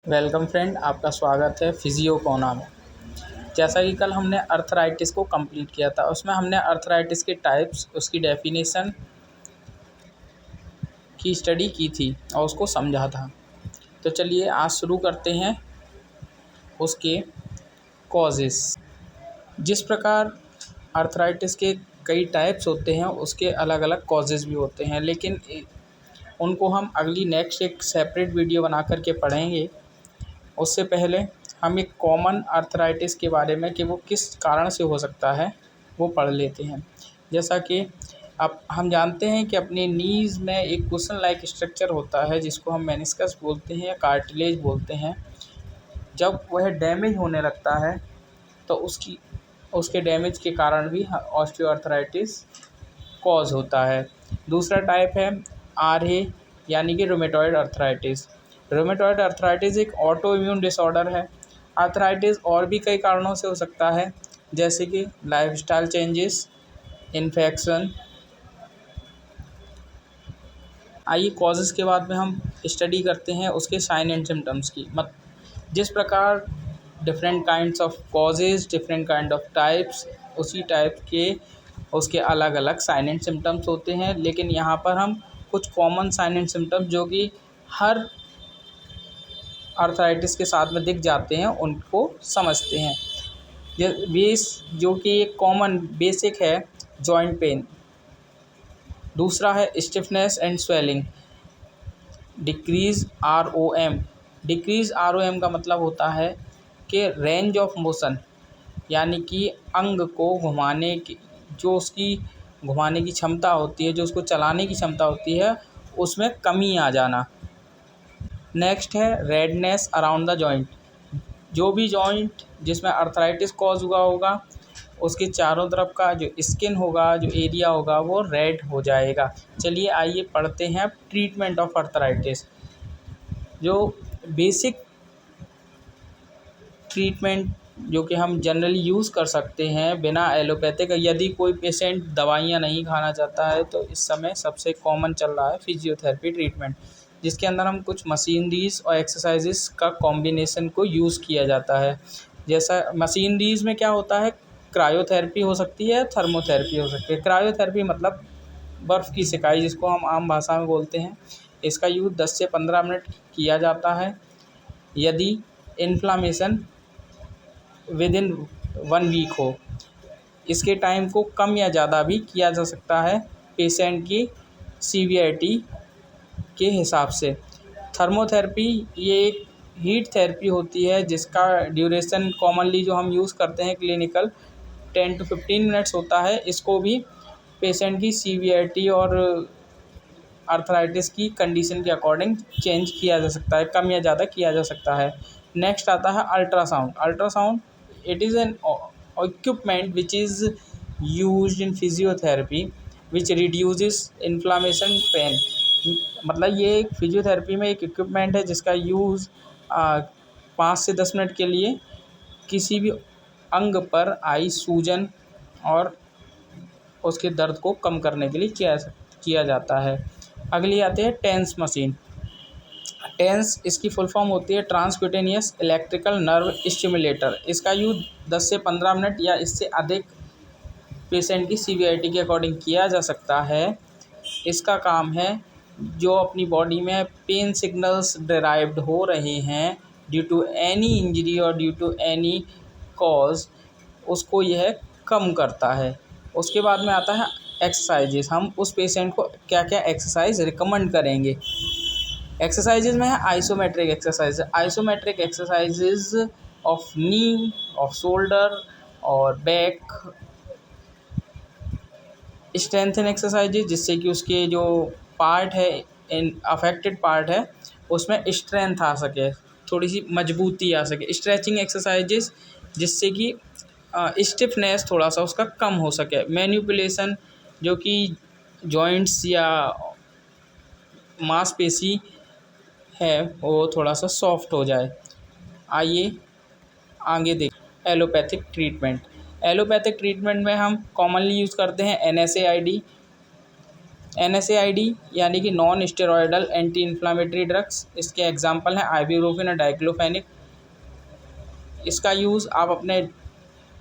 Welcome friend, आपका स्वागत है फिजियो कोना में। जैसा कि कल हमने अर्थराइटिस को कंप्लीट किया था, उसमें हमने अर्थराइटिस के टाइप्स, उसकी डेफिनेशन की स्टडी की थी और उसको समझा था। तो चलिए आज शुरू करते हैं उसके कॉजेस। जिस प्रकार अर्थराइटिस के कई टाइप्स होते हैं, उसके अलग अलग कॉजेस भी होते हैं, लेकिन उनको हम अगली नेक्स्ट एक सेपरेट वीडियो बना करके पढ़ेंगे। उससे पहले हम एक कॉमन अर्थराइटिस के बारे में कि वो किस कारण से हो सकता है वो पढ़ लेते हैं। जैसा कि अब हम जानते हैं कि अपनी नीज़ में एक कुशन लाइक स्ट्रक्चर होता है जिसको हम मेनिस्कस बोलते हैं या कार्टिलेज बोलते हैं। जब वह डैमेज होने लगता है तो उसके डैमेज के कारण भी ऑस्टियोआर्थराइटिस कॉज होता है। दूसरा टाइप है आरए यानी कि रोमेटॉइड अर्थराइटिस। रोमेटॉइड अर्थराइटिस एक ऑटो इम्यून डिसऑर्डर है। अर्थराइटिस और भी कई कारणों से हो सकता है, जैसे कि लाइफस्टाइल चेंजेस, इन्फेक्शन। आइए कॉजेज़ के बाद में हम स्टडी करते हैं उसके साइन एंड सिम्टम्स की। जिस प्रकार different kinds of causes, different kind of types, उसी टाइप के उसके अलग अलग साइन एंड सिम्टम्स होते हैं। लेकिन यहाँ पर हम कुछ कॉमन साइन एंड सिम्टम्स जो कि हर अर्थराइटिस के साथ में दिख जाते हैं उनको समझते हैं। बेस जो कि एक कॉमन बेसिक है, जॉइंट पेन। दूसरा है stiffness and swelling. Decrease ROM. Decrease ROM का मतलब होता है कि रेंज ऑफ मोशन, यानी कि अंग को घुमाने की जो उसकी घुमाने की क्षमता होती है, जो उसको चलाने की क्षमता होती है, उसमें कमी आ जाना। नेक्स्ट है रेडनेस अराउंड द जॉइंट। जो भी जॉइंट जिसमें अर्थराइटिस कॉज हुआ होगा उसके चारों तरफ का जो स्किन होगा, जो एरिया होगा, वो रेड हो जाएगा। चलिए आइए पढ़ते हैं ट्रीटमेंट ऑफ अर्थराइटिस। जो बेसिक ट्रीटमेंट जो कि हम जनरली यूज़ कर सकते हैं बिना एलोपैथिक, यदि कोई पेशेंट दवाइयाँ नहीं खाना चाहता है तो इस समय सबसे कॉमन चल रहा है फिजियोथेरेपी ट्रीटमेंट, जिसके अंदर हम कुछ मशीनरीज और एक्सरसाइजेस का कॉम्बिनेशन को यूज़ किया जाता है। जैसा मशीनरीज में क्या होता है, क्रायोथेरेपी हो सकती है, थर्मोथेरेपी हो सकती है। क्रायोथेरेपी मतलब बर्फ़ की सिकाई, जिसको हम आम भाषा में बोलते हैं। इसका यूज़ 10 से 15 मिनट किया जाता है। यदि इन्फ्लामेशन विद इन 1 वीक हो, इसके टाइम को कम या ज़्यादा भी किया जा सकता है पेशेंट की सीवियरिटी के हिसाब से। थर्मोथेरेपी ये एक हीट थेरेपी होती है जिसका ड्यूरेशन कॉमनली जो हम यूज़ करते हैं क्लिनिकल 10 to 15 मिनट्स होता है। इसको भी पेशेंट की सीवियरिटी और अर्थराइटिस की कंडीशन के अकॉर्डिंग चेंज किया जा सकता है, कम या ज़्यादा किया जा सकता है। नेक्स्ट आता है ultrasound. Ultrasound it is an equipment which is used in physiotherapy which reduces inflammation pain. मतलब ये एक फिजियोथेरेपी में एक इक्विपमेंट है जिसका यूज़ 5 से 10 मिनट के लिए किसी भी अंग पर आई सूजन और उसके दर्द को कम करने के लिए किया जाता है। अगली आती है टेंस मशीन। टेंस इसकी फुल फॉर्म होती है ट्रांसक्यूटेनियस इलेक्ट्रिकल नर्व स्टिमुलेटर। इसका यूज़ 10 से 15 मिनट या इससे अधिक पेशेंट की सीवियरिटी के अकॉर्डिंग किया जा सकता है। इसका काम है जो अपनी बॉडी में पेन सिग्नल्स डिराइव्ड हो रहे हैं ड्यू टू एनी इंजरी और ड्यू टू एनी कॉज, उसको यह कम करता है। उसके बाद में आता है एक्सरसाइजेस। हम उस पेशेंट को क्या क्या एक्सरसाइज रिकमेंड करेंगे। एक्सरसाइजेज में है isometric exercise. Isometric exercises of knee, off shoulder और बैक स्ट्रेंथन एक्सरसाइजेज, जिससे कि उसके जो पार्ट है, इन अफेक्टेड पार्ट है, उसमें स्ट्रेंथ आ सके, थोड़ी सी मजबूती आ सके। स्ट्रेचिंग एक्सरसाइजेज जिससे कि स्टिफनेस थोड़ा सा उसका कम हो सके। मैनिपुलेशन जो कि जॉइंट्स या मांसपेशी है वो थोड़ा सा सॉफ्ट हो जाए। आइए आगे देख एलोपैथिक ट्रीटमेंट। एलोपैथिक ट्रीटमेंट में हम कॉमनली यूज़ करते हैं NSAID, NSAID यानी कि non steroidal anti inflammatory drugs, इसके एग्जांपल हैं आइबुप्रोफेन और डाइक्लोफेनिक। इसका यूज़ आप अपने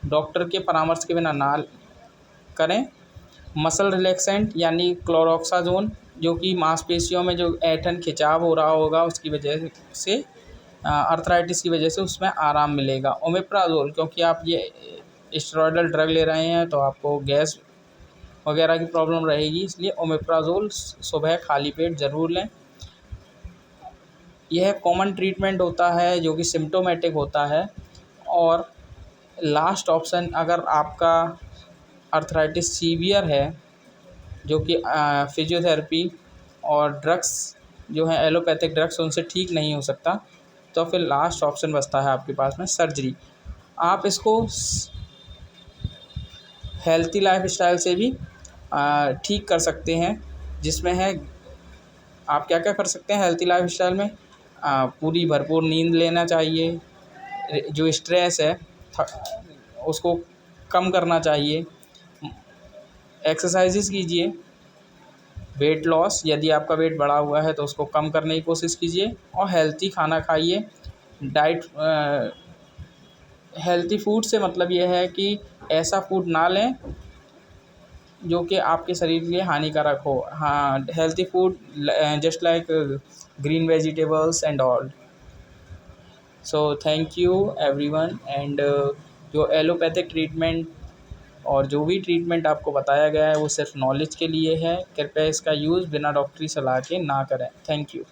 डॉक्टर के परामर्श के बिना ना करें। मसल रिलैक्सेंट यानी क्लोरोक्साजोन, जो कि मांसपेशियों में जो ऐंठन खिंचाव हो रहा होगा उसकी वजह से, अर्थराइटिस की वजह से उसमें आराम मिलेगा। ओमेप्राजोल, क्योंकि आप ये स्टेरॉयडल ड्रग ले रहे हैं तो आपको गैस वगैरह की प्रॉब्लम रहेगी, इसलिए ओमेप्राजोल सुबह खाली पेट ज़रूर लें। यह कॉमन ट्रीटमेंट होता है जो कि सिम्प्टोमेटिक होता है। और लास्ट ऑप्शन, अगर आपका अर्थराइटिस सीवियर है जो कि फिजियोथेरेपी और ड्रग्स जो हैं एलोपैथिक ड्रग्स उनसे ठीक नहीं हो सकता, तो फिर लास्ट ऑप्शन बचता है आपके पास में सर्जरी। आप इसको हेल्थी लाइफ स्टाइल से भी ठीक कर सकते हैं, जिसमें है आप क्या क्या कर सकते हैं हेल्थी लाइफ स्टाइल में। पूरी भरपूर नींद लेना चाहिए, जो स्ट्रेस है उसको कम करना चाहिए, एक्सरसाइजेस कीजिए, वेट लॉस, यदि आपका वेट बढ़ा हुआ है तो उसको कम करने की कोशिश कीजिए, और हेल्थी खाना खाइए। डाइट, हेल्थी फूड से मतलब ये है कि ऐसा फूड ना लें जो कि आपके शरीर के लिए हानिकारक हो। हाँ, healthy food just like green vegetables and all. So thank you everyone. And जो एलोपैथिक ट्रीटमेंट और जो भी ट्रीटमेंट आपको बताया गया है वो सिर्फ नॉलेज के लिए है। कृपया इसका यूज़ बिना डॉक्टरी सलाह के ना करें। Thank you.